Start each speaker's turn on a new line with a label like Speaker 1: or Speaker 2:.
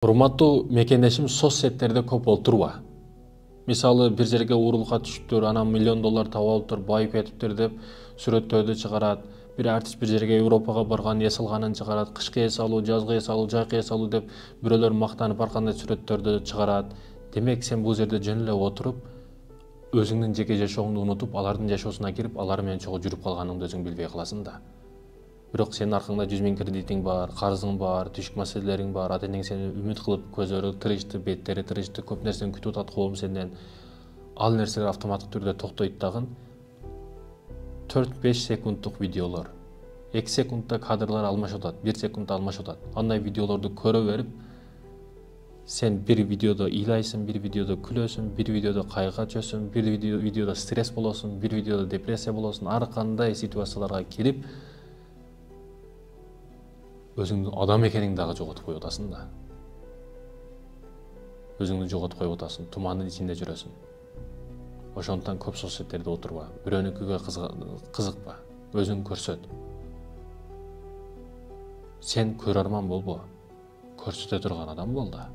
Speaker 1: Урматтуу мекендешим, соцсеттерде көп олтурба. Мисалы, бир жерге урулга түшүптүр, анан $1 миллион таап алыптыр, байып кетиптир деп сүрөттөрдү чыгарат. Бир артист бир жерге Европага барган, эс алганын чыгарат, кышкы эс алуу, жазгы эс алуу, жайкы эс алуу деп бирөөлөр мактанып ар кандай сүрөттөрдү чыгарат. Демек, сен бул жерде жөн эле отуруп, өзүңдүн жеке жашооңду унутуп, алардын жашоосуна кирип, алар менен чогуу жүрүп калганыңды өзүң билбей каласың да. Бирок сенин аркаңда 100 000 кредитиң бар, карызың бар, түшүк маселелериң бар, ата-энең сени үмүт кылып, көзөрү тырышты, беттери тырышты, көп нерсени күтүп атат коом сенден. Ал нерселер автоматтык түрдө токтойт дагы. 4-5 секундтук видеолор, 2 секундта кадрлар алмашып атат, 1 секундта алмашып атат. Андай видеолорду көрө берип, сен бир видеодо ыйлайсың, бир видеодо күлөсүң, бир видеодо кайгыга чөсүң, бир видеодо стресс болосуң, бир видеодо депрессия болосуң, ар кандай ситуацияларга кирип, өзүңдүн адам экениңди дагы жоготуп коюп атасың да. Өзүңдү жоготуп коюп атасың, тумандын ичинде жүрөсүң. Ошондуктан көп соцсеттерде отурба, бирөөнүкүгө кызыкпа, өзүң көрсөт. Сен көрөрман болбо, көрсөтө турган адам бол да.